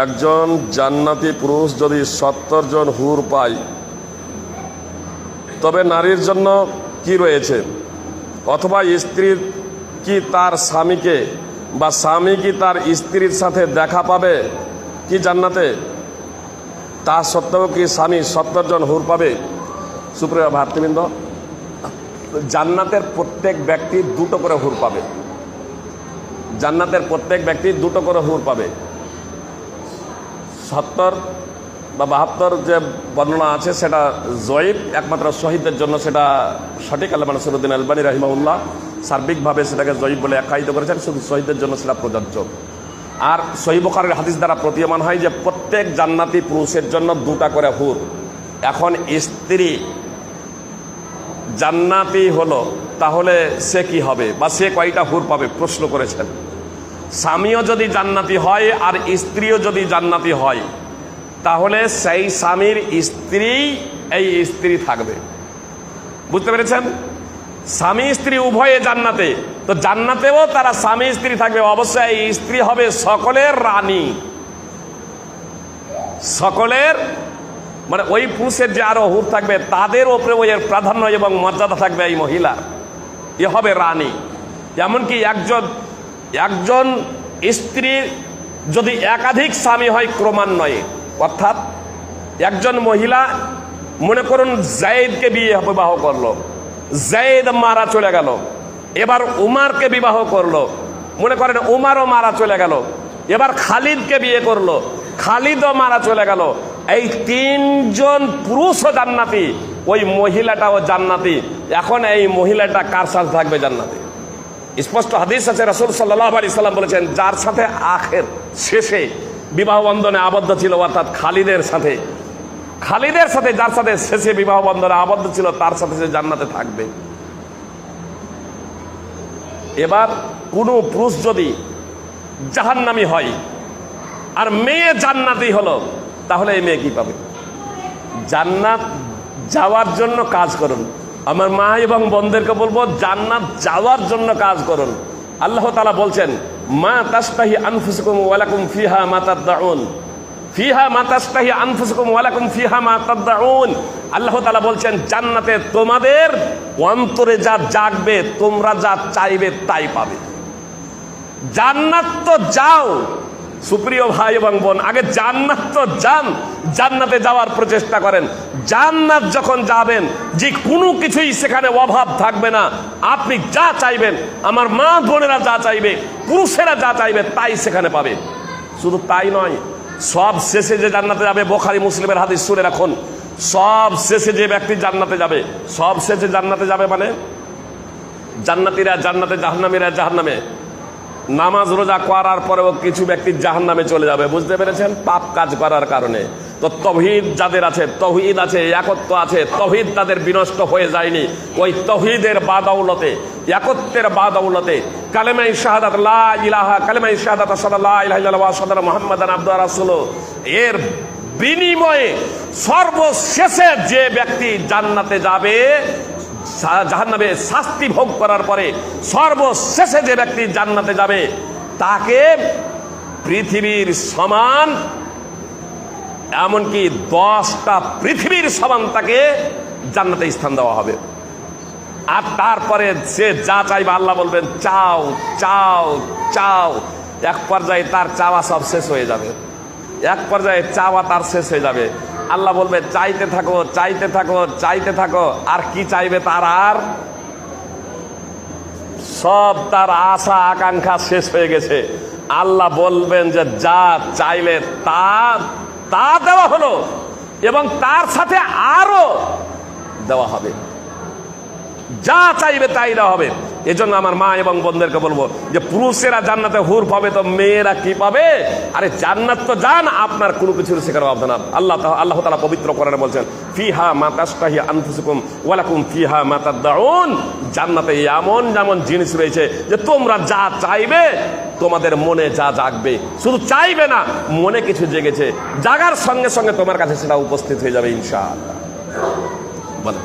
একজন জান্নাতি পুরুষ যদি 70 জন হুর পায়, তবে নারীর জন্য কি রয়েছে? অথবা স্ত্রীর কি তার স্বামীকে বা স্বামী কি তার স্ত্রীর সাথে দেখা পাবে কি জান্নাতে? তা সত্ত্বেও কি স্বামী 70 জন হুর পাবে? সুপ্রিয় ভাতৃবৃন্দ, জান্নাতের প্রত্যেক ব্যক্তি 2টো করে হুর পাবে। জান্নাতের প্রত্যেক ব্যক্তি 2টো করে হুর পাবে। 70 বা 72 যে বর্ণনা আছে সেটা জয়ীব, একমাত্র শহীদদের জন্য সেটা সঠিক। আল্লামা নাসিরুদ্দিন আলবানী রাহিমাহুল্লাহ সার্বিকভাবে সেটাকে জয়ীব বলে আখ্যায়িত করেছেন, শুধু শহীদদের জন্য সেটা প্রযোজ্য। আর সহিহ বুখারীর হাদিস দ্বারা প্রতীয়মান হয় যে প্রত্যেক জান্নাতি পুরুষের জন্য 2টা করে হুর। এখন স্ত্রী জান্নাতি হলো, তাহলে সে কি হবে বা সে কয়টা হুর পাবে প্রশ্ন করেছেন। স্বামীও যদি জান্নাতি হয় আর স্ত্রীও যদি জান্নাতি হয়, তাহলে সেই স্বামীর স্ত্রী এই স্ত্রী থাকবে। বুঝতে পেরেছেন? স্বামী স্ত্রী উভয়ে জান্নাতে, তো জান্নাতেও তারা স্বামী স্ত্রী থাকবে। অবশ্যই এই স্ত্রী হবে সকলের রানী, সকলের, মানে ওই পুরুষের যে আরো হুর থাকবে তাদের ওপরে ওই এর প্রাধান্য এবং মর্যাদা থাকবে এই মহিলার। এ হবে রানী। এমনকি একজন স্ত্রী যদি একাধিক স্বামী হয় ক্রমান্বয়ে, অর্থাৎ একজন মহিলা মনে করুন জায়েদকে বিবাহ করলো, জায়েদ মারা চলে গেল, এবার উমারকে বিবাহ করলো, মনে করেন উমারও মারা চলে গেল, এবার খালিদকে বিয়ে করলো, খালিদও মারা চলে গেল। এই 3 জন পুরুষও জান্নাতি, ওই মহিলাটাও জান্নাতি। এখন এই মহিলাটা কার সাথে থাকবে জান্নাতে? স্পষ্ট হাদিস আছে, রাসূল সাল্লাল্লাহু আলাইহি সাল্লাম বলেছেন, যার সাথে আখের শেষে বিবাহ বন্ধনে আবদ্ধ ছিল, অর্থাৎ খালিদের সাথে যার সাথে শেষে বিবাহ বন্ধনে আবদ্ধ ছিল তার সাথে সে জান্নাতে থাকবে। এবার কোনো পুরুষ যদি জাহান্নামী হয় আর মেয়ে জান্নাতি হলো, তাহলে এই মেয়ে কি পাবে? জান্নাত যাওয়ার জন্য কাজ করুন। আমার মা এবং বোনদেরকে বলবো, জান্নাত যাওয়ার জন্য কাজ করুন। আল্লাহ তাআলা বলছেন, মা তাশতাহি আনফুসুকুম ওয়া লাকুম ফিহা মা তাদউন, ফিহা মা তাশতাহি আনফুসুকুম ওয়া লাকুম ফিহা মা তাদউন। আল্লাহ তাআলা বলছেন, জান্নাতে তোমাদের অন্তরে যা জাগবে, তোমরা যা চাইবে তাই পাবে। জান্নাত তো যাও সুপ্রিয় ভাই এবং বোন, আগে জান্নাত তো যান, জান্নাতে যাওয়ার প্রচেষ্টা করেন। জান্নাত যখন যাবেন, যে কোনো কিছুই সেখানে অভাব থাকবে না। আপনি যা চাইবেন, আমার মা বোনেরা যা চাইবে, পুরুষেরা যা চাইবে তাই সেখানে পাবে। শুধু তাই নয়, সব শেষে যে জান্নাতে যাবে, বুখারী মুসলিমের হাদিস শুনে রাখুন, সব শেষে যে ব্যক্তি জান্নাতে যাবে, সব শেষে জান্নাতে যাবে মানে জান্নাতীরা জান্নাতে, জাহান্নামীরা জাহান্নামে। নামাজ রোজা করার পরেও কিছু ব্যক্তি জাহান্নামে চলে যাবে, বুঝতে পেরেছেন? পাপ কাজ করার কারণে। তো তৌহিদ যাদের আছে, তৌহিদ আছে, একত্ব আছে, তৌহিদ তাদের বিনষ্ট হয়ে যায়নি। ওই তৌহিদের বাদৌলতে, একত্বের বাদৌলতে, কালেমায়ে শাহাদাত লা ইলাহা, কালেমায়ে শাহাদাত আশহাদু লা ইলাহা ইল্লাল্লাহ ওয়া আশহাদু আন্না মুহাম্মাদান আবদুহু ওয়া রাসূলুহু, এর বিনিময়ে সর্বশেষে যে ব্যক্তি জান্নাতে যাবে, জাহান্নামে শাস্তি ভোগ করার পরে সর্বশেষে যে ব্যক্তি জান্নাতে যাবে, তাকে পৃথিবীর সমান, এমনকি 10টা পৃথিবীর সমান তাকে জান্নাতে স্থান দেওয়া হবে। আর তারপরে সে যা চাইবে, আল্লাহ বলবেন চাও চাও চাও। এক পর্যায়ে তার চাওয়া সব শেষ হয়ে যাবে, এক পর্যায়ে চাওয়া তার শেষ হয়ে যাবে। আল্লাহ বলবে চাইতে থাকো চাইতে থাকো চাইতে থাকো। আর কি চাইবে তার? আর সব তার আশা আকাঙ্ক্ষা শেষ হয়ে গেছে। আল্লাহ বলবেন যে যা চাইলে তা দেওয়া হলো, এবং তার সাথে আরো দেওয়া হবে। যা চাইবে তাই দেওয়া হবে। এজন্য আমার মা এবং বোনদেরকে বলবো যে পুরুষেরা জান্নাতে হুর পাবে, তো মেয়েরা কি পাবে? আরে জান্নাত তো জান, আপনার কোনো কিছুর সেখানে অভাব না। আল্লাহ তাআলা পবিত্র কোরআনে বলছেন, ফিহা মা তাশতাহি আনফুসুকুম ওয়া লাকুম ফিহা মা তাদউন। জান্নাতে এমন যেমন জিনিস রয়েছে যে তোমরা যা চাইবে, তোমাদের মনে যা জাগবে, শুধু চাইবে না, মনে কিছু জেগেছে, জাগার সঙ্গে সঙ্গে তোমার কাছে সেটা উপস্থিত হয়ে যাবে ইনশাআল্লাহ। বলেন।